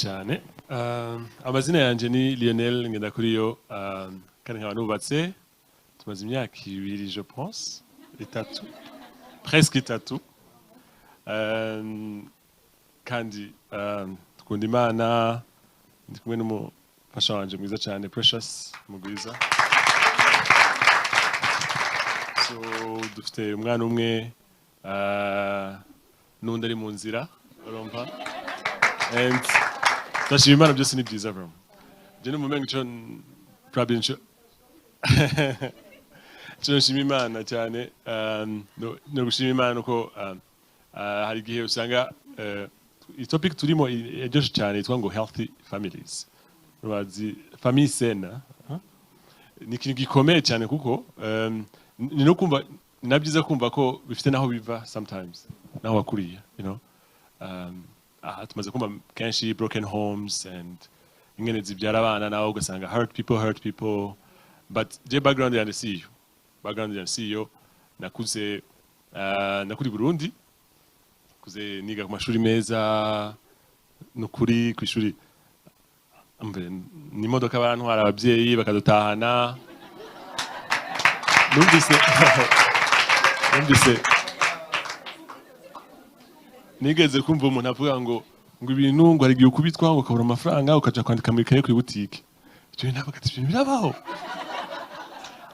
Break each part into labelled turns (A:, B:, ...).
A: cyane amazina yanje ni Lionel Ngendakuriyo kandi nkaba nubatse tumaze imyaka 2 je pense itatu presque itatu kandi tukunda Imana ndi kumwe n'umufasha wanje mwiza cyane Precious Mugwiza so dufite umwana umwe n'undi ari mu nzira urumva and tashima Imana byose ni byiza bro je n'umumengo cyo probably cyo nshima Imana cyane no gushima Imana uko hari igihe usanga topic turimo ejoje cyane itwa ngo healthy families rubazi famille saine ni ikintu gikomeye cyane kuko ni no kumva nabyiza kumva ko bifite naho biva sometimes naho wakuriye you know tumaze kumva kenshi broken homes and ingene zibyara abana naho ugasanga hurt people but the background and see you nakuze nakuri Burundi kuze niga ku mashuri meza nukuri ku ishuri ni modoka abantu hari ababyeyi bakadutahana numvise nigeze kumva umuntu avuga ngo ibintu ngo hari igihe ukubitwa ngo ukabura amafaranga ukaja kwandika muri kaye kuri boutique cyo nabaga ati birabaho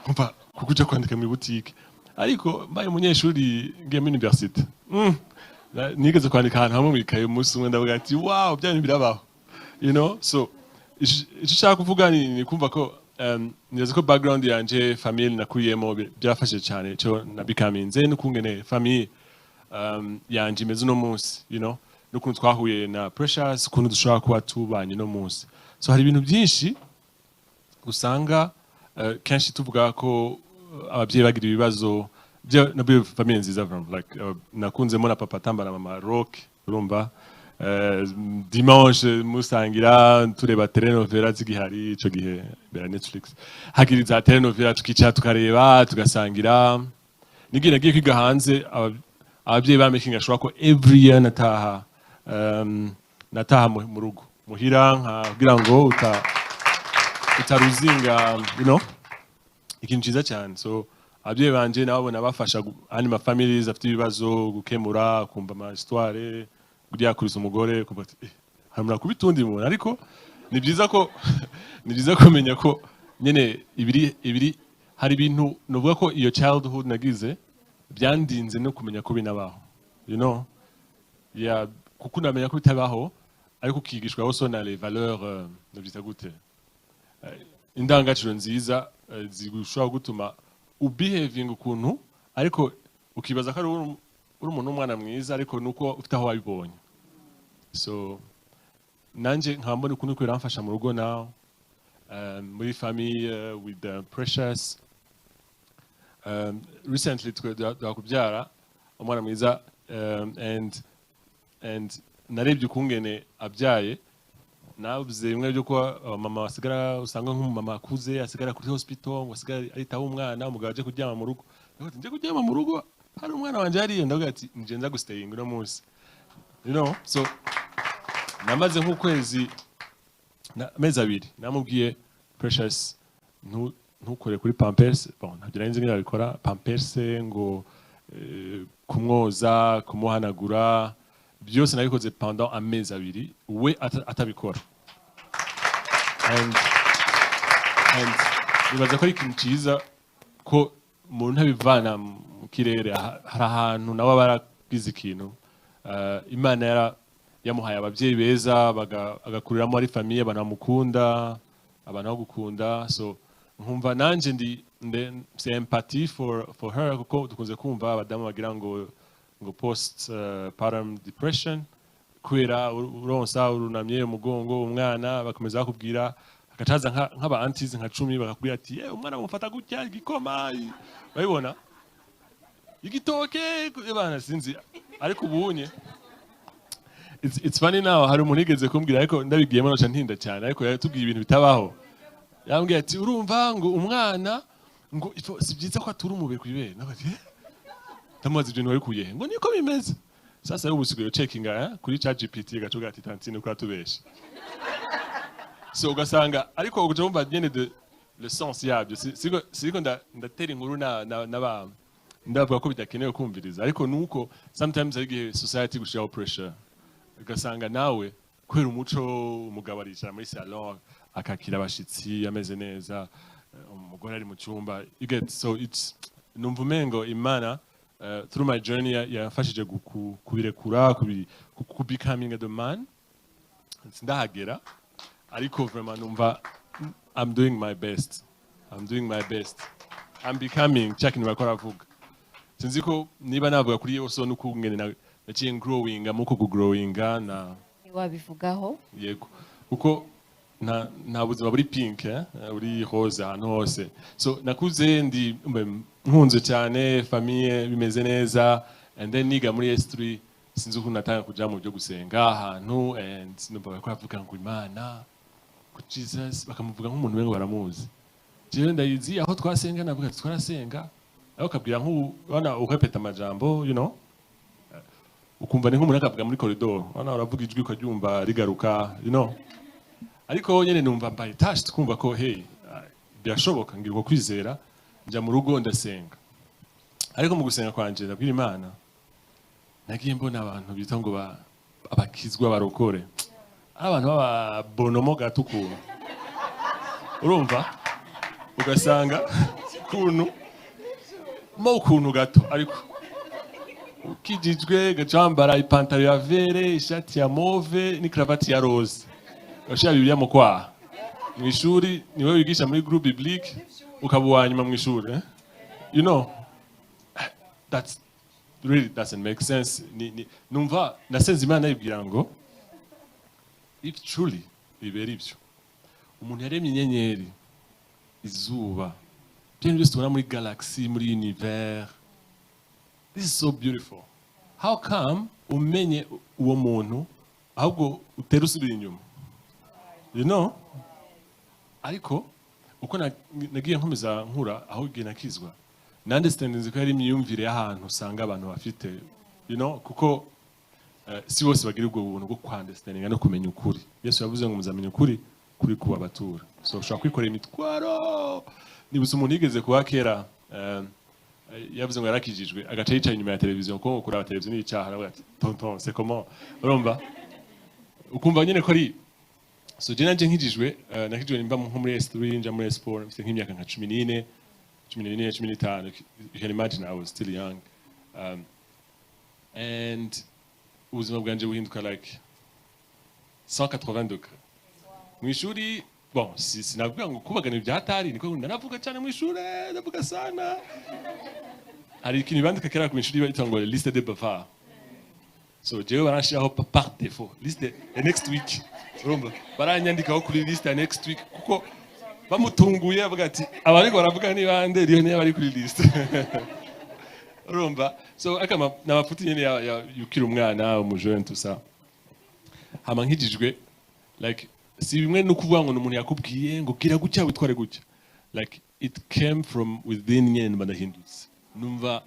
A: kumva kukuja kwandika muri boutique ariko mbaye umunyeshuri ngiye muri university nigeze kwandika ahantu hamwe muri kaye umunsi umwe ndavuga ati wow byane birabaho you know so icyo nshaka kuvuga ni kumva ko neza ko background yanje famille nakuyemo byafashe cyane cyo nabikaminze n'ukungene famille yanje imeze no munsi you know n'ukuntu twahuye na Precious ukuntu dushobora kuba tubanye no munsi so hari ibintu byinshi usanga kenshi tuvuga ko ababyeyi bagira ibibazo nabyo famille nziza like nakunzemo na papa tambara mama rock urumva dimanche musangira tureba telenovela zigihari ico gihe bera Netflix hagiriza telenovela tukicara tukareba tugasangira nigiye nagiye kwiga hanze ababyeyi bameshinga ashobora ko every year nataha mu rugo muhira nkagira ngo utaruzinga you know ikintu cyiza cyane so ababyeyi banje nababona bafasha anima families afite ibibazo gukemura kumva ama histoire kugira kuriza umugore kumva hamura kubitundi mu ariko ni byiza kumenya ko nyene ibiri hari ibintu novuga ko iyo childhood nagize byandinze no kumenya ko binabaho you know ya kuko namenya ko bitabaho ariko kigishwa hose na les valeurs nabyita gute indangagaciro nziza zigushobora gutuma ubehaving ukuntu ariko ukibaza ko ari umuntu umwana mwiza ariko nuko ufite aho wabibonye so nanje nkambona ukuntu ko iramfasha mu rugo now muri famille with Precious recently twakubyara umwana mwiza and narebye ukungene abyaye navuze bimwe byo ko mama wasigara usanga nk'umumama akuze asigara kuri hospital ngo asigara ahitaho umwana umugabo aje kuryama mu rugo nje kuryama mu rugo hari umwana wanje hariyo ndavuga ati nje nza gustaying no munsi you know so namaze nk'ukwezi amezi 2 namubwiye Precious ntukore kuri pampers bon ntagira inzi ngira bikora pampers ngo kumwoza kumuhanagura byose nabikoze pendant amezi 2 we atabikora and bibaza ko ari ikintu cyiza ko umuntu ntabivana mu kirere hari ahantu nawe baragize ikintu Imana yamuhaye ababyeyi beza agakuriramo ari famille banamukunda abana gukunda so nkumva nanje ndi sympathy for her kuko dukunze kumva abadamu bagira ngo post partum depression kwera uronsa urunamye umugongo umwana bakomeza bakubwira akacaza nk'aba aunties nka 10 bakakubwira ati umwana mufata gutya igikoma bayibona igitoke bana sinzi ariko ubunye it's funny now hari umuntu igeze kumbwira ariko ndabigiyemo naca ntinda cyane ariko yatubwiye ibintu bitabaho yambwiye ati urumva ngo umwana ngo si byiza ko atura umubiri kwibere nabati tamaze ibintu wari kuyehe ngo niko bimeze sasa ubu sigaye checkinga kuri ChatGPT gacuga ati tantine ko atubesha so ugasanga ariko ugaca wumva nyene de le sens yabyo siko ndatera inkuru n'aba ndavuga ko bidakenewe kumviriza ariko nuko sometimes ari gihe society gushiraho pressure ugasanga nawe kwera umuco umugabo aricara muri salon akakira abashitsi ameze neza umugore ari mu cyumba you get so it's numva umengo imana through my journey yafashije kubirekura becoming the man ndahagera ariko vraiment numva I'm doing my best I'm becoming checking bakora avuga sinzi ko niba navuga kuri yose nuko ngene naciye growing amuko growinga na
B: wabivugaho
A: yego kuko nta buzima buri pink buri rose ahantu hose so nakuze ndi nkunze cyane famille bimeze neza and then niga muri S3 sinzi uko natanga kuja mu byo gusenga ahantu and numva ko bavuga ngo Imana ko Jesus bakamuvuga nk'umuntu wengo baramuzi jewe ndayizi aho twasenga navuga twarasenga aho kabwira nk'ubona ukapeta amajambo you know ukumva ni nk'umuntu akavuga muri corridor wana uravuga ijwi ukaryumva rigaruka you know ariko nyene numva mbaye tash twumva ko hey byashoboka ngirwa kwizera njya mu rugo ndasenga ariko mu gusenga kwanje ndabwira Imana nagiye mbona abantu bita ngo abakizwa barokore abantu baba bonomo gatukura urumva ugasanga ukuntu gato ariko ukijijwe gacambara ipantaro ya vere ishati ya mauve ni cravate ya rose Oshia Biblia mukwa mwishuri niwe wigisha muri group biblique ukabuwanyuma mwishuri you know that's really doesn't make sense numva nasenze Imana yibwira ngo if truly bibera ibyo umuntu yaremye inyenyeri izuba byinshi byose tubona muri galaxy muri univers this is so beautiful how come umenye uwo muntu ahubwo utera usubira inyuma you know ariko uko nagiye nkomeza nkura aho gihe nakizwa na understanding ko yari imyumvire y'ahantu usanga abantu bafite you know kuko si bose bagira ubwo buntu bwo kwandestandinga no kumenya ukuri Yesu yavuze ngo muzamenye ukuri kuri kuba batura so ushaka kwikorera imitwaro nibutse umuntu yigeze kuba kera yavuze ngo yarakijijwe agaca yicaye inyuma ya televiziyo ko kuraba televiziyo n'icyaha aravuga ati tonton c'est comment urumva ukumva nyene ko ari so je nanje nkijijwe nakijijwe nimba nko muri S3 nja muri S4 mfite nk'imyaka nka 14 15 you can imagine I was still young and ubuzima bwanje buhinduka like 180 degrees mwishuri bon sinavuga ngo kubagana ibyatari niko ndanavuga cyane mwishuri ndavuga sana hari ikintu bandika kera ku mwishuri bita ngo liste de bavard so jewe barashiraho par défaut liste next week urumva baranyandikaho kuri liste next week kuko bamutunguye avuga ati abari baravuga ni bande riyo ne bari kuri liste urumva so akama nabafuti nyene yukira umwana umujene tusa hama nkijijwe like si bimwe no kuvuga ngo umuntu yakubwiye ngo gira gucya witware gucya like it came from within nyene ndahindutse numva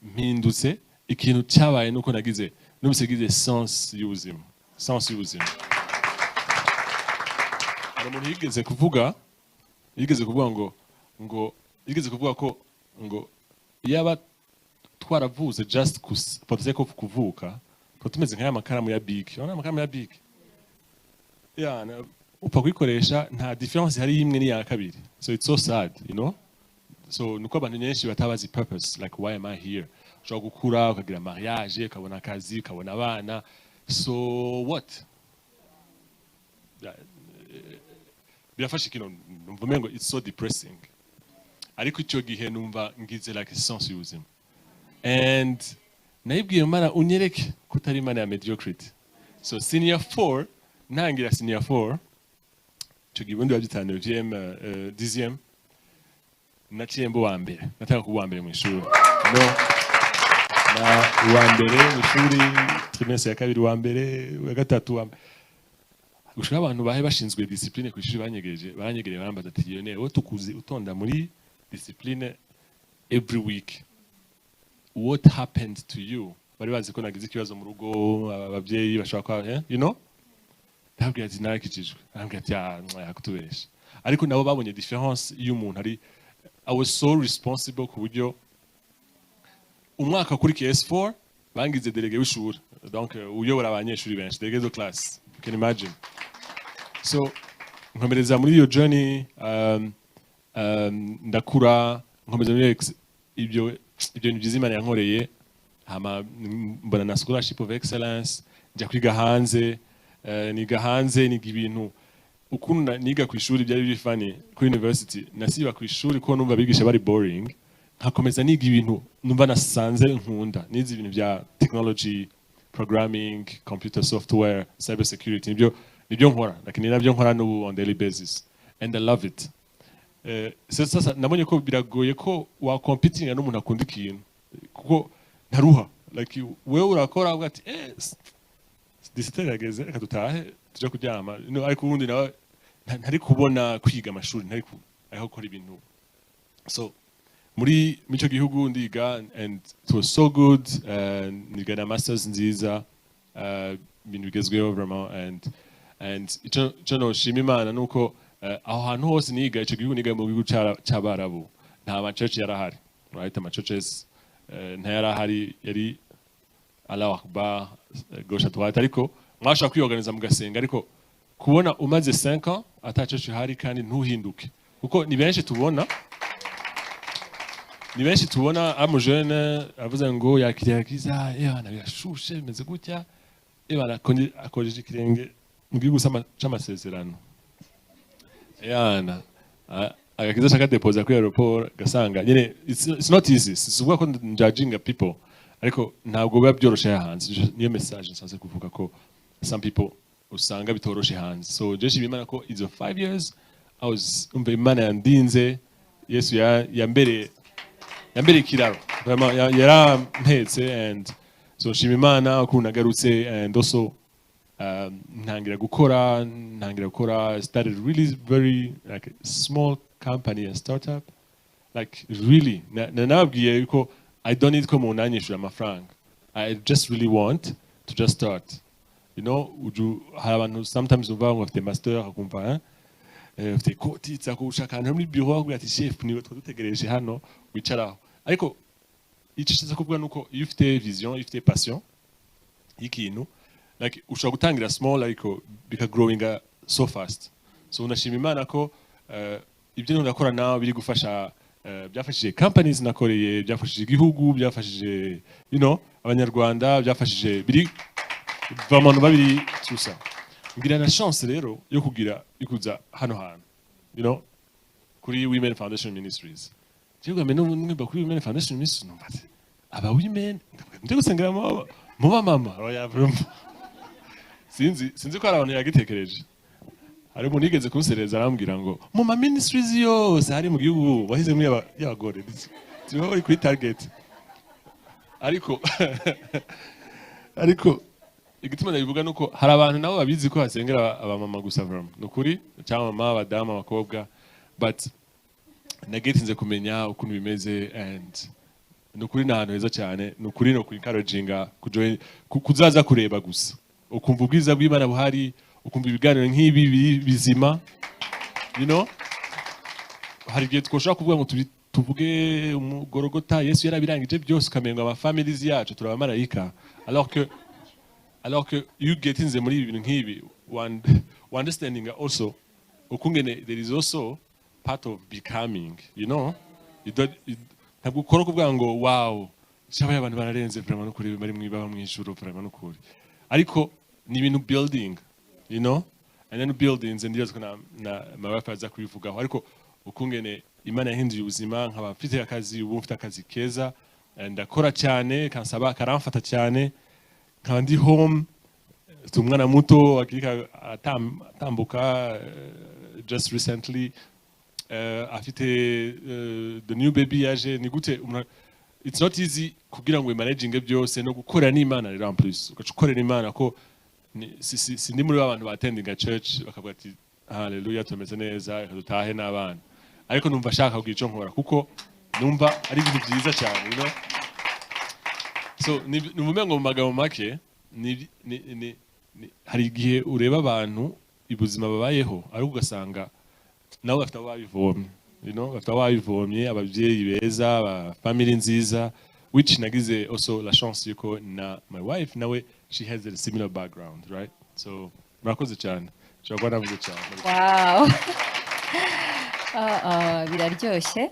A: mpindutse ikintu cyabaye nuko nagize n'umusegize sense y'ubuzima umuntu yigeze kuvuga ko ngo yaba twaravuze just for the sake of kuvuka ko tumeze nk'aya makaramu ya big urabona amakaramu ya big upfa kuyikoresha nta difference hari imwe n'iya kabiri so it's so sad you know so nuko abantu nyinshi batabazi purpose like why am I here ushobora gukura ukagira mariage ukabona akazi ukabona abana so what birafasha ikintu numva umengo it's so depressing ariko icyo gihe numva ngize like sense y'ubuzima and nayibwiye Imana unyereke kutari Imana ya mediocrity so senior 4 ntangira senior 4 cyo gibundi babyitana 9e 10e naciye mbo wa mbere nataka kuba wa mbere mu ishuri no na wa mbere mu ishuri trimestre ya kabiri wa mbere wa gatatu wa gushaka abantu bahe bashinzwe discipline ku ishuri banyegereje barambaza ati yone wowe tukuzi utonda muri discipline every week what happened to you bari bazi ko nagize ikibazo mu rugo ababyeyi bashaka you know ndabwira ati narakijijwe arambwira ati yakutubesha ariko nabo babonye difference y'umuntu ari I was so responsible ku buryo umwaka kuri KS4 bangize delege w'ishuri donc uyobora abanyeshuri benshi delege de classe you can imagine so nkomereza muri iyo journey ndakura nkomeza muri ibyo ni byiza Imana yankoreye hama mbona na scholarship of excellence njya kwiga hanze niga hanze niga ibintu ukuntu niga ku ishuri byari bifani kuri university nasiba ku ishuri ko numva bigisha bari boring nkakomeza niga ibintu numva nasanze nkunda nizi ibintu bya technology programming computer software cyber security nibyo nkora lakini nabyo nkora no on daily basis and I love it sasa nabonye ko biragoye ko wa competing n'umuntu akunda ikintu kuko ntaruha like wewe urakora uvuga ati disiterageze reka dutahe tujya kuryama ariko ubundi nawe ntari kubona kwiga amashuri ntari gukora ibintu so muri mico gihugu ndiga and it was so good niga na masters nziza ibintu bigezweho vraiment and icyo noshima Imana nuko aho hantu hose niga icyo gihugu niga mu gihugu cy'Abarabu nta ma church yarahari right ama churches ntayarahari yari Allahu Akbar gauche droite ariko mwashaka kwiorganiza mugasenga ariko kubona umaze 5 ans ataco cyahari kandi ntuhinduke kuko ni benshi tubona amo jeune avuze ngo yakiriyakiza yana birashushe bimeze gutya akojeje ikirenge mu gihugu c'amasezerano yana agakiza shaka deposer kuri aeroport gasanga nyene it's not easy sikuvuga ko judging people ariko ntabwo biba byoroshe hanze niyo message nsanze kuvuga ko some people usanga bitoroshe hanze so jeshi bimana ko izo 5 years I was Imana yandinze Yesu yambere kiraro vraiment yarampetse and so shima Imana ukuntu nagarutse and also ntangira gukora started really very like a small company, a startup like really nabwiye yuko I don't need ko munanyishura amafaranga I just really want to just start you know hari abantu sometimes uva ngo afite master akumva afite koti tsakushaka muri bureau akubwira ati chef niwe twadutegereje hano wicaraho ariko icyo kuvuga nuko iyo ufite vision iyo ufite passion y'ikintu like ushobora gutangira small ariko bika growing so fast so unashima Imana ko ibyo ndakora nawe biri gufasha byafashije companies nakoreye byafashije igihugu byafashije you know abanyarwanda byafashije biri vraiment babiri tusa ngira na chance rero yo ikuza hano you know kuri Women Foundation Ministries cyangwa meno kuri Women Foundation Ministries numvate aba women ndiko gusengera mu mama oya sinzi ko abantu yagitekereje hari umuntu yigeze kunsereza arambwira ngo mu ma ministries yose hari mu gihugu wahize muri y'abagore tiho uri kuri target ariko igituma ndabivuga nuko hari abantu nabo babizi ko hasengera abamama gusa vraiment nukuri cyangwa mama abadamu abakobwa but nagetinze kumenya ukuntu bimeze and nukuri nahantu heza cyane nukuri no encouraginga kuzaza kureba gusa ukumva ubwiza bw'Imana buhari ukumva ibiganiro nk'ibi bizima you know hari gihe twoshaka kuvuga ngo tuvuge umugorogota Yesu yarabirangije byose ukamenga aba families yacu turabamarayika alors que you get in the muri ibintu nk'ibi one understanding also ukungene there is also part of becoming you know ntabwo ukora kuvuga ngo wow shabaye abantu bararenze vraiment no kuri bari mwibaba mw'ijuru vraiment no kuri ariko ni ibintu building you know and then buildings and ndiyo na mawafa za kubivugaho ariko ukungene Imana yahinduye ubuzima nkaba mfite akazi ubu mfite akazi keza ndakora cyane kansaba karamfata cyane nkaba ndi home umwana muto akika atambuka just recently afite the new baby yaje ni gute it's not easy kugira ngo managing byose no gukora n'Imana rero en plus ugakorera Imana ko sindi muri abantu batendinga church bakavuga ati haleluya tumeze neza dutahe n'abana ariko numva shaka kugira icyo nkora kuko numva ari ibintu byiza cyane you know so ni mumengo mu magambo make ni hari igihe ureba abantu ibuzima babayeho ariko ugasanga nabo bafite ababivomye, bafite ababivomye, ababyeyi beza, family nziza, which nagize also la chance yuko na my wife nawe she has a similar background, right? So murakoze cyane, cyangwa navuze cyane.
B: Wow. Biraryoshye.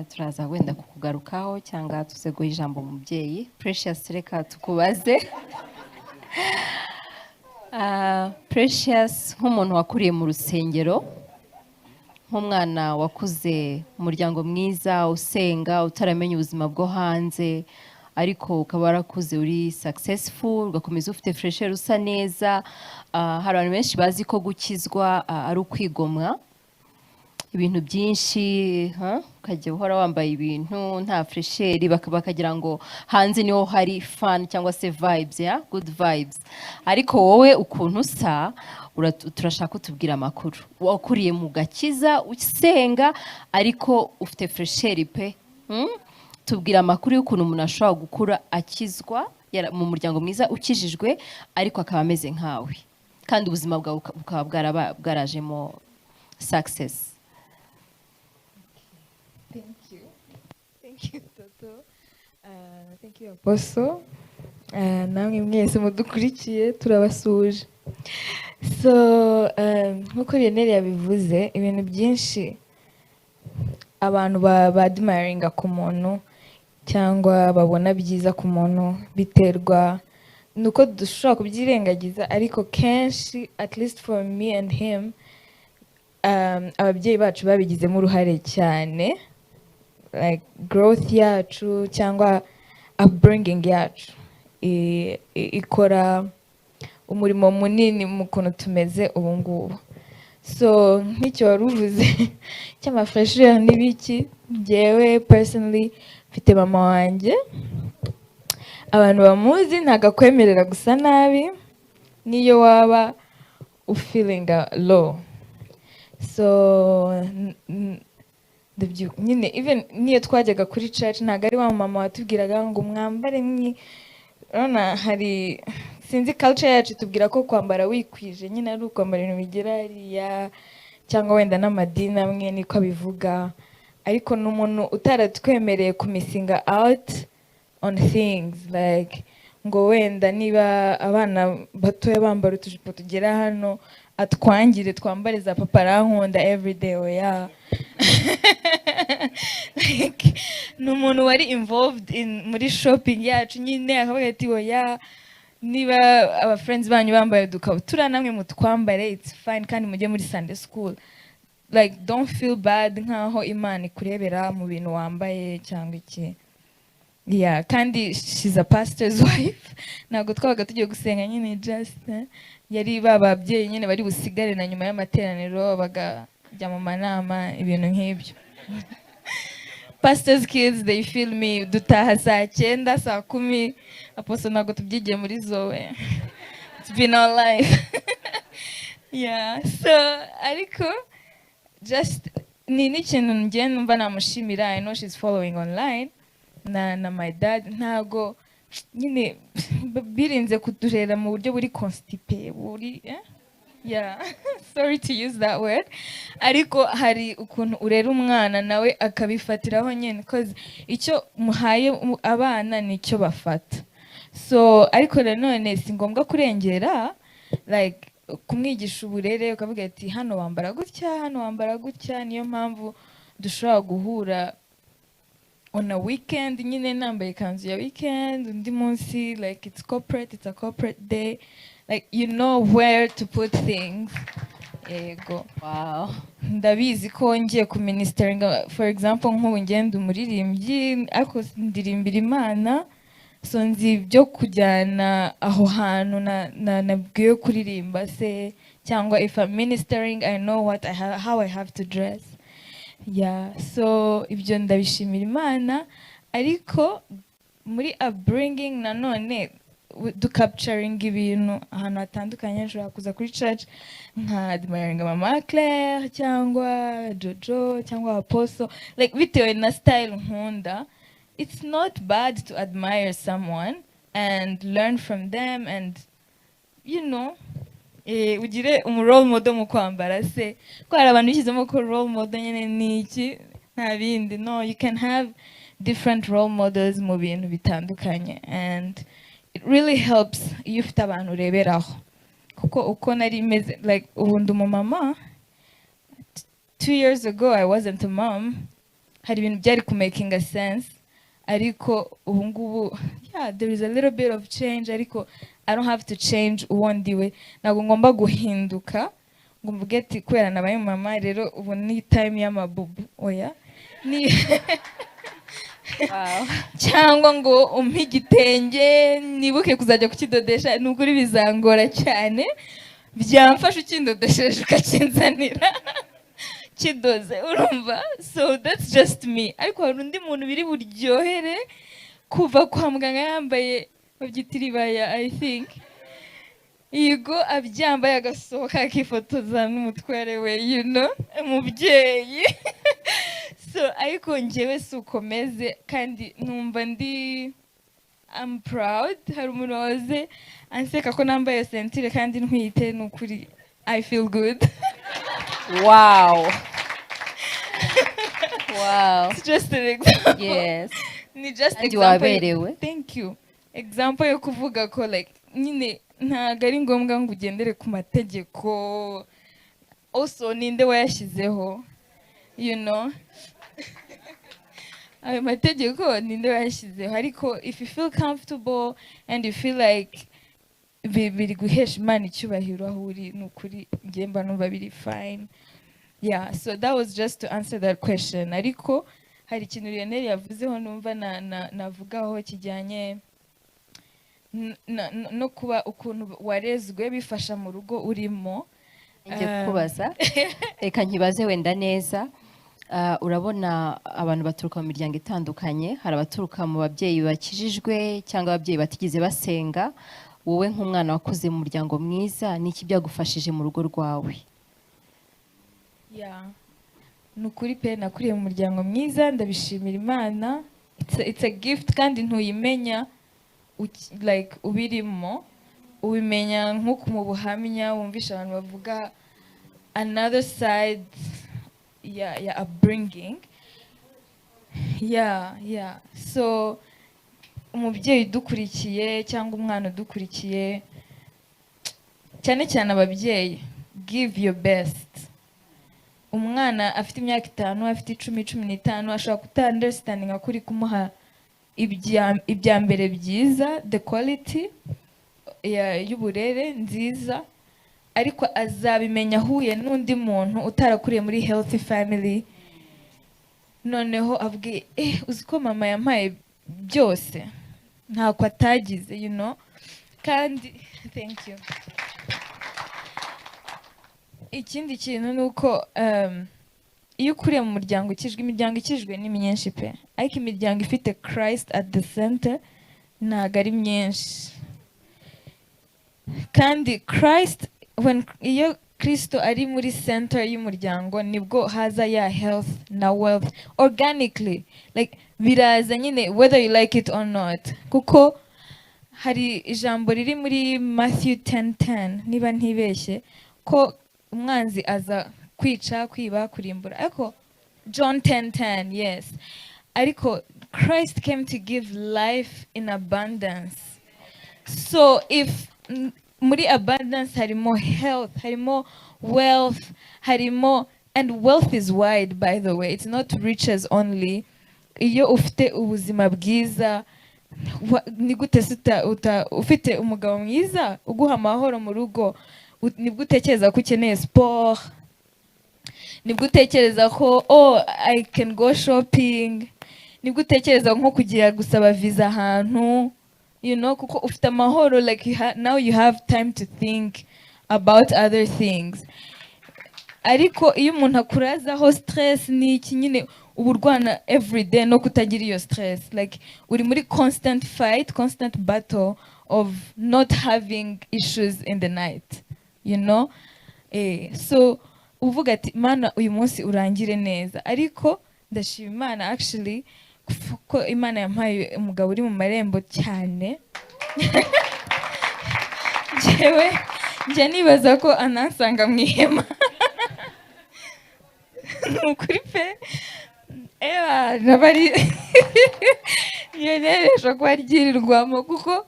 B: Turaza wenda kukugarukaho cyangwa tuze guha ijambo umubyeyi. Precious, reka tukubaze. Precious nk'umuntu wakuriye mu rusengero, nk'umwana wakuze umuryango mwiza, usenga, utaramenya ubuzima bwo hanze, ariko ukaba warakuze uri successful, ugakomeza ufite fresher, usa neza. Hari abantu benshi bazi ko gukizwa ari ukwigomwa ibintu byinshi, ukajya uhora wambaye ibintu nta fresheri, bakagira ngo hanze niho hari fun cyangwa se vibes, good vibes. Ariko wowe ukuntu usa, turashaka kutubwira amakuru. Wakuriye mu gakiza, usenga, ariko ufite fresheri pe. Tubwira amakuru y'ukuntu umuntu ashobora gukura akizwa mu muryango mwiza, ukijijwe, ariko akaba ameze nkawe, kandi ubuzima bwawe bukaba bwarajemo success.
C: Thank you, Toto. Thank you, Apostle. Namwe mwese mudukurikiye turabasuje. So, nkuko Lionel yabivuze, ibintu byinshi abantu badmiringa ku muntu cyangwa babona byiza ku muntu biterwa nuko dushobora kubyirengagiza, ariko kenshi, at least for me and him, ababyeyi bacu babigizemo uruhare cyane, like growth yacu cyangwa upbringing yacu ikora umurimo munini mu kuntu tumeze ubu ngubu. So nk'icyo waruvuze cy'amafresher n'ibiki, njyewe personally mfite mama wanjye, abantu bamuzi ntagakwemerera gusa nabi niyo waba ufeelinga low. So nyine even niyo twajyaga kuri church ntago ari wa mama watubwiraga ngo mwambare urabona hari sinzi culture yacu tubwira ko kwambara wikwije nyine ari ukwambara ibintu bigera hariya, cyangwa wenda n'amadini amwe niko abivuga, ariko n'umuntu utaratwemereye kumisinga out on things like ngo wenda niba abana batoya bambara utujipo tugera hano atwangire twambare za papa arankunda everyday, oya. Like n'umuntu wari involved muri shopping yacu nyine akavuga ati oya, niba aba friends banyu bambaye udukabutura namwe mutwambare, it's fine, kandi mujye muri Sunday school. Like don't feel bad nkaho Imana ikurebera mu bintu wambaye cyangwa iki. Yeah, kandi she's a pastor's wife. Ntabwo twabaga tugiye gusenga nyine just yari bababyeyi nyine bari busigare na nyuma y'amateraniro bagajya mu manama, ibintu nk'ibyo. Pastors kids, they feel me, dutaha saa 9 saa 10. Apostle ntabwo tubyigiye muri zoe. It's been our life. Yeah, so ariko just ni n'ikintu njye numva namushimira. I know she's following online na my dad, ntago nyine birinze kuturera mu buryo buri constipé buri yeah sorry to use that word, ariko hari ukuntu urera umwana nawe akabifatiraho nyine, cause icyo muhaye abana nicyo bafata. So ariko nanone si ngombwa kurengera, like kumwigisha uburere ukavuga ati hano wambara gutya, hano wambara gutya. Niyo mpamvu dushobora guhura on a weekend nyine nambaye kanzu ya weekend, undi munsi like it's a corporate day, like you know where to put things. Yego.
B: Wow.
C: Ndabizi ko ngiye ku ministering, for example nk'ubu ngenda umuririmbyi ariko ndirimbira Imana, so nzi byo kujyana aho hantu nabwiye kuririmba se, cyangwa if I'm ministering I know how I have to dress. Yeah, so ibyo ndabishimira Imana, ariko muri upbringing nanone capturing ibintu ahantu hatandukanye. Nshobora kuza kuri church nka admiring mama Claire cyangwa Jojo cyangwa Apostle, like bitewe na style nkunda. It's not bad to admire someone and learn from them and you know, ugire role model mu kwambara se ko hari abantu bishyizemo ko role model nyine ni iki nta bindi. No, you can have different role models mu bintu bitandukanye, and it really helps iyo ufite abantu ureberaho, kuko uko nari meze like ubundi umumama 2 years ago I wasn't a mom, hari ibintu byari ku making a sense, ariko ubu ngubu yeah there is a little bit of change, ariko I don't have to change uwo ndiwe, ntabwo ngomba guhinduka ngo mvuge ati kubera nabaye mama rero ubu ni time y'amabubu, oya ni
B: Wow.
C: cyangwa ngo umpe igitenge nibuke kuzajya kukidodesha, ni ukuri bizangora cyane, byamfasha ukindodesheje ukakinzanira kidoze, urumva. So that's just me, ariko hari undi muntu biri buryohere kuva kwa muganga yambaye babyita iribaya I think, yego abyambaye agasohoka akifotoza n'umutware we, you know, umubyeyi. So ariko njyewe si ukomeze kandi numva ndi I'm proud. Hari umuntu waze anseka ko nambaye sentire kandi ntwite, ni ukuri I feel good.
B: Wow. Wow.
C: It's just an example.
B: Yes.
C: Ni just
B: Kandi
C: example.
B: waberewe.
C: Thank you. Example yo kuvuga ko like nyine ntago ari ngombwa ngo ugendere ku mategeko. Also ninde wayashyizeho, you know. Ayo mategeko ninde wayashyizeho, ariko if you feel comfortable and you feel like biri guhesha Imana icyubahiro aho uri, ni ukuri njye mba numva biri fine. Yeah, so that was just to answer that question. Ariko hari ikintu Lionel yavuzeho numva navugaho kijyanye no kuba ukuntu warezwe bifasha mu rugo urimo.
B: Njye kubaza reka nkibaze wenda neza. Urabona abantu baturuka mu miryango itandukanye, hari abaturuka mu babyeyi bakijijwe cyangwa ababyeyi batigeze basenga. Wowe nk'umwana wakuze mu muryango mwiza, niki byagufashije mu rugo rwawe?
C: Yeah, nukuri pe nakuriye mu muryango mwiza, ndabishimira Imana. It's a gift kandi ntuyimenya like ubirimo, ubimenya nk'uko mu buhamya wumvisha abantu bavuga another side ya upbringing. Yeah, so umubyeyi udukurikiye cyangwa umwana udukurikiye, cyane cyane ababyeyi, give your best. Umwana afite imyaka 5, afite 10, 15 ashobora kuta understanding akuri kumuha ibya mbere byiza, the quality y'uburere nziza, ariko azabimenya ahuye n'undi muntu utarakuriye muri healthy family, noneho avuge uziko mama yampaye byose ntako atagize, you know. Kandi thank you. Ikindi kintu nuko iyo ukuriye mu muryango ukijwe, imiryango ikijwe ni myinshi pe, ariko imiryango ifite Christ at the center ntago ari myinshi. Kandi Christ, iyo Kristo ari muri center y'umuryango, nibwo haza ya health na wealth organically, like biraza nyine whether you like it or not. Kuko hari ijambo riri muri Matthew 10:10 niba ntibeshye ko umwanzi aza kwica, kwiba, kurimbura, ariko John 10:10, yes, ariko Christ came to give life in abundance. So if muri abundance harimo health, harimo wealth, harimo, and wealth is wide, by the way, it's not riches only. Iyo ufite ubuzima bwiza, ni gute ufite umugabo mwiza uguha amahoro mu rugo, nibwo utekereza ko ukeneye sport, nibwo utekereza ko I can go shopping, nibwo utekereza nko kugira gusaba visa ahantu, you know, kuko ufite amahoro, like now you have time to think about other things. Ariko iyo umuntu akurazaho stress ni iki nyine uburwana every day no kutagira iyo stress, like uri muri constant fight, constant battle of not having issues in the night, you know. So uvuga ati Mana uyu munsi urangire neza, ariko ndashima Imana actually ko Imana yampaye umugabo uri mu marembo cyane. yewe njya nibaza ko anansanga mu ihema nukuri pe nabari yeneresha ko aryirirwamo kuko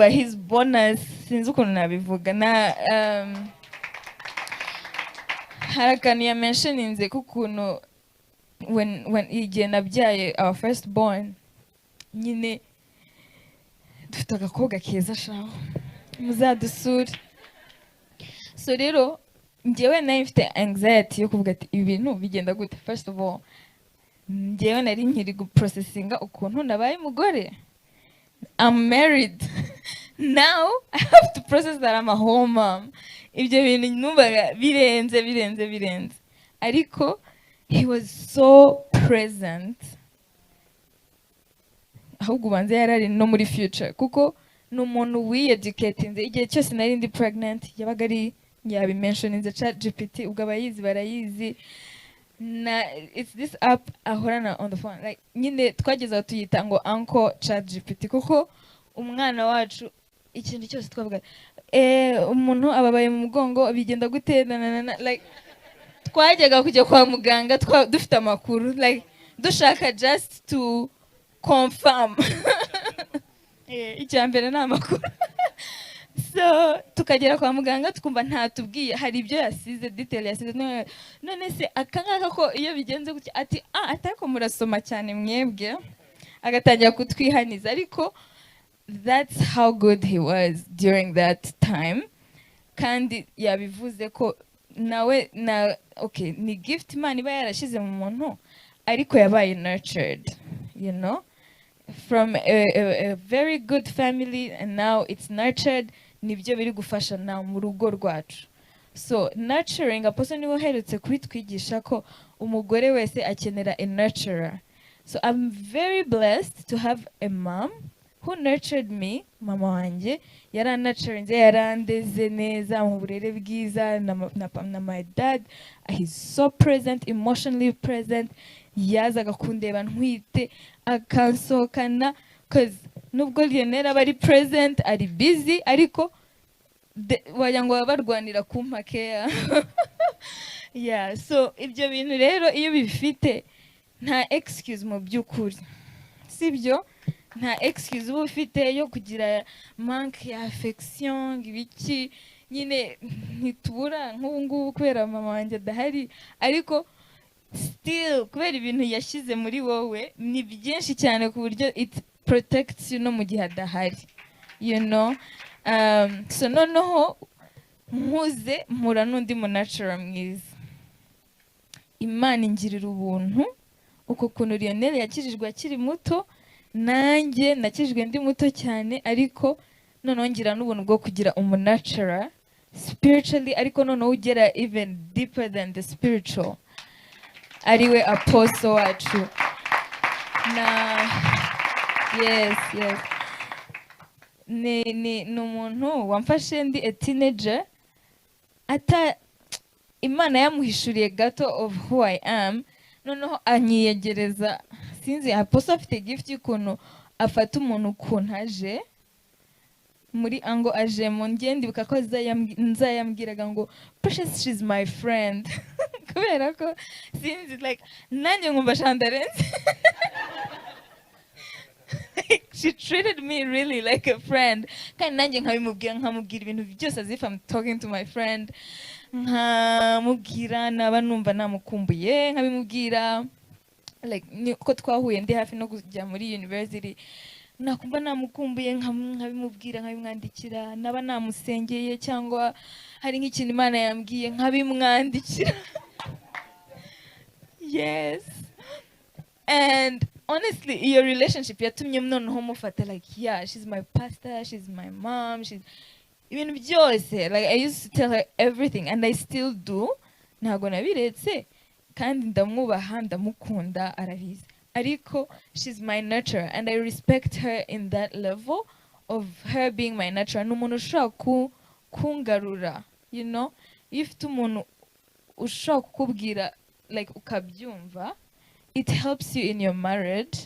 C: his bonus sinzi ukuntu nabivuga na hari akantu yamentioninze k'ukuntu when igihe nabyaye our first born nyine dufite agakobwa keza shaho muzadusure so rero njyewe nari mfite anxiety yo kuvuga ati ibi bintu bigenda gute. First of all njyewe nari nkiri guprocessinga ukuntu nabaye umugore. I'm married now I have to process that I'm a whole mom. Ibyo bintu numvaga birenze ariko he was so present ahubwo ubanza yarari no muri future kuko n'umuntu we-educatinze igihe cyose nari ndi pregnant yabaga ari yabimentioninze ChatGPT ubwo abayizi barayizi na it's this app ahorana on the phone like nyine twageze aho tuyita ngo uncle ChatGPT kuko umwana wacu ikintu cyose twavuga umuntu ababaye mu mugongo bigenda gute like twajyaga kujya kwa muganga dufite amakuru like dushaka just to confirm icyambere na makuru so tukagera kwa muganga tukumva ntatubwiye hari ibyo yasize detail yasize none se akangaka ko iyo bigenze gutya ati atako murasoma cyane mwebwe agatangira kutwihaniza ariko that's how good he was during that time kandi yabivuze ko nawe na okay ni gift man iba yarashize mu muntu ariko yabaye nurtured you know from a very good family and now it's nurtured nibyo biri gufasha na mu rugo rwacu so nurturing a person niwe uherutse kubitwigisha ko umugore wese akenera a nurturer so I'm very blessed to have a mom who nurtured me. Mama wanjye yaranurturinze yarandeze neza mu burere bwiza na my dad he's so present emotionally present yazaga kundeba ntwite akansohokana cause nubwo Lionel aba ari present ari busy ariko wagira ngo barwanira kumpa care yeah so ibyo bintu rero iyo bifite nta excuse mu by'ukuri sibyo nta excuse uba ufite yo kugira manque ya affection ibiki nyine ntitubura nk'ubu ngubu kubera mama wanjye adahari ariko still kubera ibintu yashyize muri wowe ni byinshi cyane ku buryo it protects you no mu gihe adahari you know so noneho mpuze mpura n'undi mu natural mwiza Imana ingirira ubuntu uko kuntu Lionel yakirijwe akiri muto nanjye nakijwe ndi muto cyane ariko noneho ngira n'ubuntu bwo kugira umunatural spiritually ariko noneho ugera even deeper than the spiritual ariwe apostle wacu na yes ni umuntu wamfashe ndi a teenager ata Imana yamuhishuriye gato of who I am noneho anyiyegereza sinzi apostle afite gift y'ukuntu afata umuntu ukuntu aje muri ango aje mu ndibuka ko nzayambwiraga ngo Precious she's my friend kubera ko sinzi like nanjye nkumva shandarenze she treated me really like a friend kandi nanjye nkamubwira ibintu byose as if I'm talking to my friend nkamubwira naba numva namukumbuye nkabimubwira like ko twahuye ndi hafi no kujya muri university nakumva namukumbuye nkabimubwira nkabimwandikira naba namusengeye cyangwa hari nk'ikintu Imana yambwiye nkabimwandikira yes and honestly your relationship yatumye noneho mufata like yeah she's my pastor she's my mom she's ibintu byose like I used to tell her everything and I still do ntago nabiretse kandi ndamwubaha ndamukunda arabizi ariko she's my nurturer and I respect her in that level of her being my nurturer n'umuntu ushaka kungarura you know if umuntu ushaka kukubwira like ukabyumva it helps you in your marriage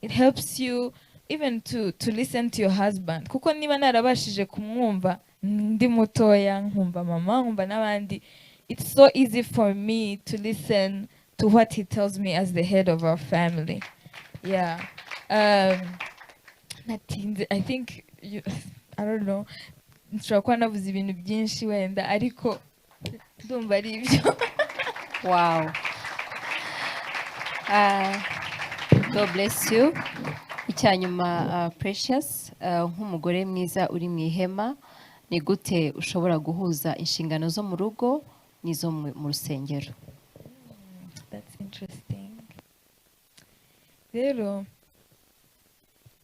C: it helps you even to listen to your husband, kuko niba narabashije kumwumva ndi mutoya nkumva mama nkumva n'abandi, it's so easy for me to listen to what he tells me as the head of our family. Yeah. Natinze, I think I don't know, nshobora kuba navuze ibintu byinshi wenda ariko ndumva ari ibyo.
B: Wow. God bless you. Icyanyuma Precious, nk'umugore mwiza uri mu ihema, ni gute ushobora guhuza inshingano zo mu rugo n'izo mu rusengero?
C: That's interesting. Rero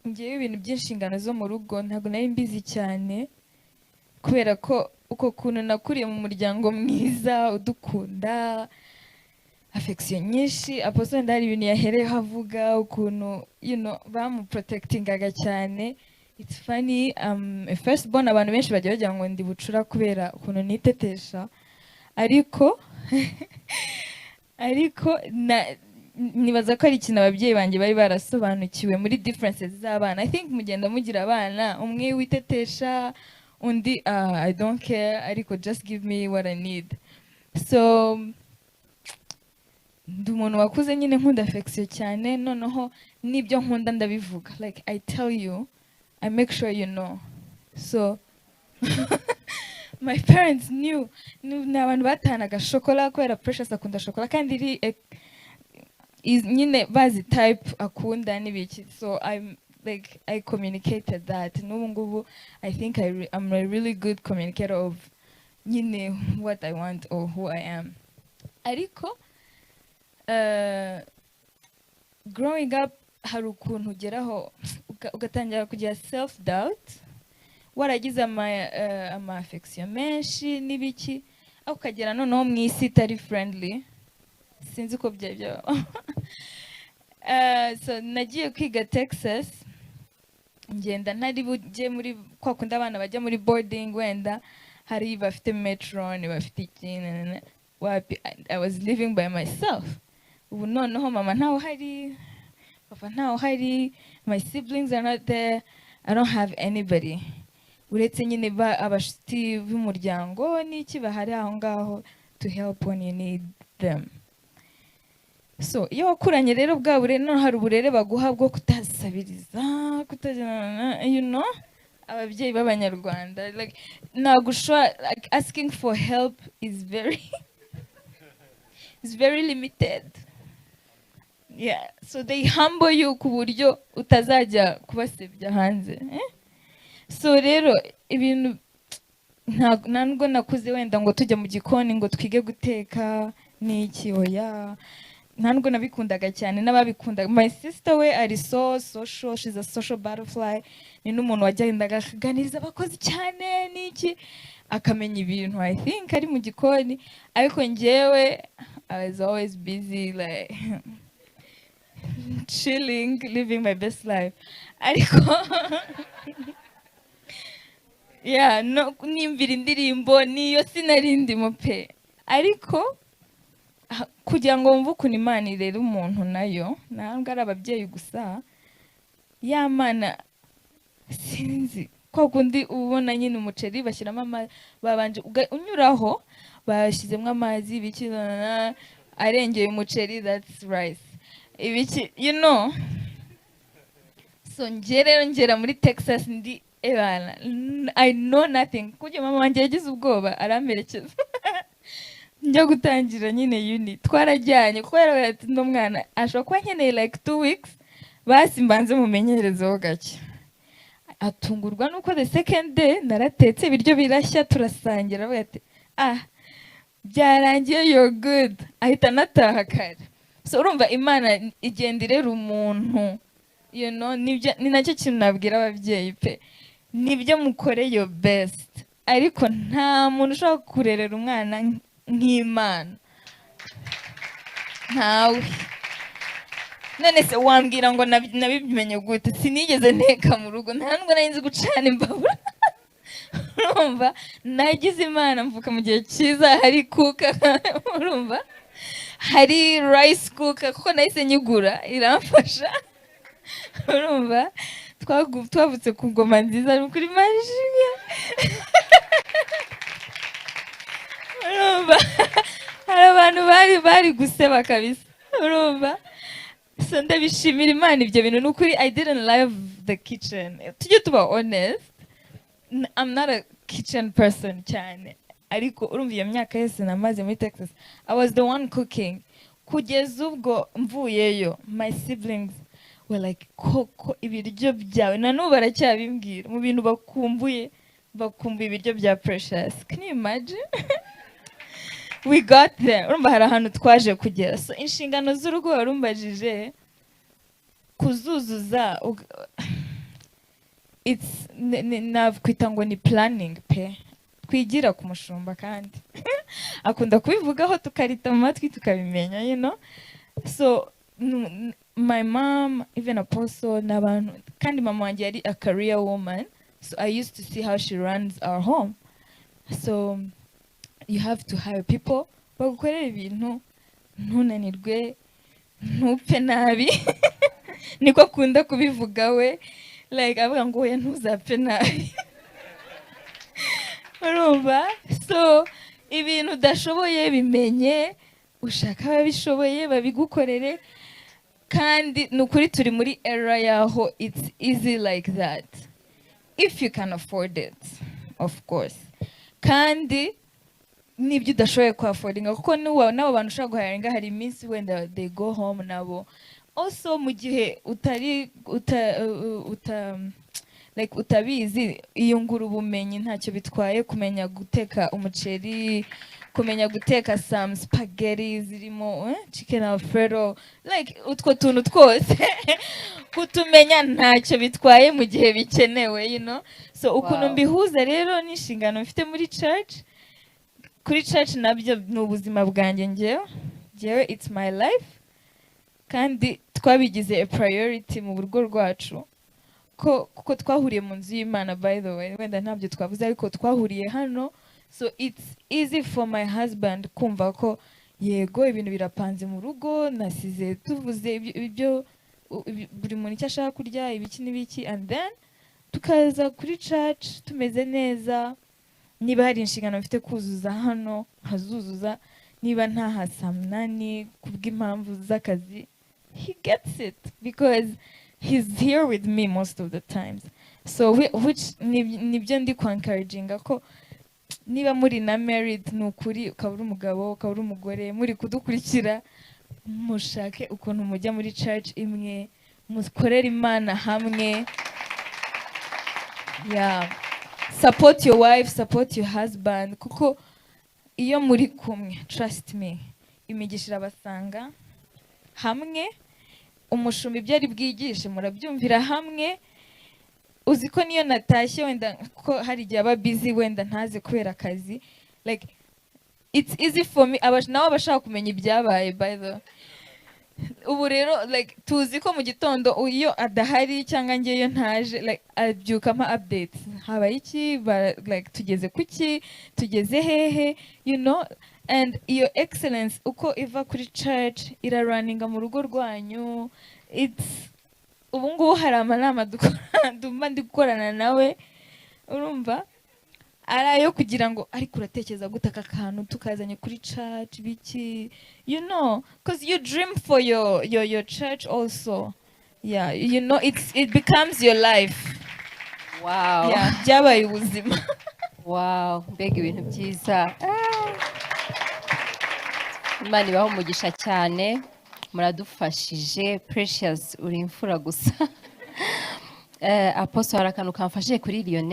C: ngewe ibintu by'inshingano zo mu rugo ntabwo nari mbizi cyane, kubera ko uko kuntu nakuriye mu muryango mwiza udukunda, affection nyinshi, apostle ndari ibintu yahereyeho avuga ukuntu bamuprotectingaga cyane. It's funny, first born abantu benshi bajya bagira ngo ndi bucura kubera ukuntu nitetesha, ariko nibaza ko ari ikintu ababyeyi banjye bari barasobanukiwe muri differences z'abana. I think mugenda mugira abana, umwe witetesha, undi I don't care, ariko just give me what I need. So ndi umuntu wakuze nyine nkunda affection cyane, noneho nibyo nkunda ndabivuga, like I tell you, I make sure you know. So my parents knew, n'abantu batanaga shokola kubera Precious akunda shokola kandi iri nyine bazi type akunda n'ibiki. So I communicated that. N'ubu ngubu I think I'm a really good communicator of nyine what I want or who I am. Ariko growing up hari ukuntu ugeraho ugatangira kugira self doubt, waragize ama affection menshi n'ibiki, aho ukagera noneho mu isi itari friendly, sinzi ko byabyo. So nagiye kwiga Texas, ngenda ntari bujye muri kwa kundi abana bajya muri boarding, wenda hari bafite metron bafite ikintu, I was living by myself. Ubu noneho mama ntaho hari, papa ntaho hari, my siblings are not there, I don't have anybody. Uretse nyine abashuti b'umuryango n'iki bahari aho ngaho to help when you need them. So iyo wakuranye rero bwa burere, no hari uburere baguha bwo kutasabiriza, ababyeyi b'Abanyarwanda, like nagushwa, like asking for help is very limited. Yeah, so they humble you ku buryo utazajya kubasebya hanze. So rero ibintu ntabwo nakuze wenda ngo tujya mu gikoni ngo twige guteka n'iki, oya, ntabwo nabikundaga cyane, n'ababikundaga. My sister we ari so social, she's a social butterfly, ni n'umuntu wagendaga akaganiriza abakozi cyane n'iki, akamenya ibintu I think ari mu gikoni. Ariko njyewe I was always busy, like chilling, living my best life. Ariko yeah, no nimvira indirimbo niyo sinari ndimo pe, ariko kugira ngo mvu ukuntu Imana irera umuntu nayo, ntabwo ari ababyeyi gusa, ya Mana sinzi ko kundi ubona nyine umuceri bashyiramo babanje unyuraho bashyizemo amazi bikizana arengeye umuceri, that's rice ibiki, so ngera muri Texas ndi ebana, I know nothing. Kujya mama wanjye yagize ubwoba aramerekeza njya gutangira nyine unit, twarajyanye kuko ati ndo mwana ashobora kuba nkeneye like 2 weeks, basi mbanze mumenyerezeho gake. Atungurwa nuko the second day naratetse ibiryo birashya, turasangira bati byarangiye, you're good, ahita nataha kare. So urumva Imana igenda irera umuntu, ni nacyo kintu nabwira ababyeyi pe, nibyo mukore your best, ariko nta muntu ushobora kurerera umwana nk'Imana, ntawe. None se wambwira ngo nabimenye gute? Sinigeze nteka mu rugo, ntabwo nari nzi gucana imbabura. Urumva nagize Imana mvuka mu gihe cyiza, hari kuka, urumva hari rice cooker kuko nahise nyigura iramfasha, urumva. twavutse ku ngoma nziza ni kuri marishimye. Urumva hari abantu bari guseba kabisa, urumva. So ndabishimira Imana ibyo bintu nukuri. I didn't love the kitchen, tujye tuba honest. I'm not a kitchen person cyane, ariko urumva iyo myaka yose namaze muri Texas, I was the one cooking. Kugeza ubwo mvuyeyo, my siblings were like, koko ibiryo byawe na n'ubu baracyabimbwira mu bintu bakumbuye ibiryo bya Precious. Can you imagine? We got there. Urumva hari ahantu twaje kugera. So inshingano z'urugo warumbajije kuzuzuza, nakwita ngo ni planning pe, twigira ku mushumba kandi akunda kubivugaho tukarita mu matwi tukabimenya, you know. So my mom, even Apostle n'abantu, kandi mama wanjye yari a career woman, so I used to see how she runs our home. So you have to hire people bagukorera ibintu ntunanirwe ntupfe nabi. Niko akunda kubivuga we, like avuga ngo oya ntuzapfe nabi. Urumva? So ibintu udashoboye bimenye, ushaka ababishoboye babigukorere, kandi nukuri turi muri era yaho it's easy like that if you can afford it, of course. Kandi nibyo udashoboye ku affordinga, kuko nabo bantu ushaka guharinga hari iminsi wenda they go home nabo. Also mu gihe utabizi, iyungura ubumenyi ntacyo bitwaye kumenya guteka umuceri, kumenya guteka some spaghetti zirimo chicken alfredo, like utwo tuntu twose kutumenya ntacyo bitwaye mu gihe bikenewe, you know. So ukuntu mbihuza rero n'inshingano mfite muri church, kuri church nabyo ni ubuzima bwanjye njyewe, it's my life, kandi twabigize a priority mu rugo rwacu, kuko twahuriye mu nzu y'Imana. By the way, wenda ntabyo twavuze ariko twahuriye hano, so it's easy for my husband kumva ko yego ibintu birapanze mu rugo, nasize tuvuze ibyo buri muntu icyo ashaka kurya ibiki n'ibiki, and then tukaza kuri church tumeze neza. Niba hari inshingano mfite kuzuza hano nkazuzuza, niba ntaha saa munani kubw'impamvu z'akazi, he gets it because he's here with me most of the times. So which nibyo ndi encouraging ko niba muri na married nukuri, ukabura umugabo ukabura umugore, muri kudukurikira mushake ukuntu mujya muri church imwe, mukorera Imana hamwe. Yeah, support your wife, support your husband, kuko iyo muri kumwe, trust me, imigisha abasanga hamwe. Umushumba ibyo ari bwigishe murabyumvira hamwe. Uziko niyo natashye wenda ko hari igihe aba busy wenda ntaze kubera akazi, like it's easy for me nawe abashaka kumenya ibyabaye. By the ubu rero like tuzi ko mu gitondo iyo adahari cyangwa ngeyo ntaje, like abyuka ama updates, habaye iki, like tugeze kuki, tugeze hehe, you know. And your excellence uko iva kuri church iraruninga mu rugo rwanyu. It's ubu ngubu hari amanama ndumva ndi gukorana nawe, urumva arayo kugira ngo ariko uratekereza gutaka akantu tukazanye kuri church biki, you know, because you dream for your church also. Yeah, you know, it becomes your life.
B: Wow.
C: Yeah, byabaye ubuzima.
B: Wow, mbega ibintu byiza. Imana ibaho umugisha cyane, muradufashije. Precious uri imfura gusa. Apostle hari akantu kamfashije kuri Lionel.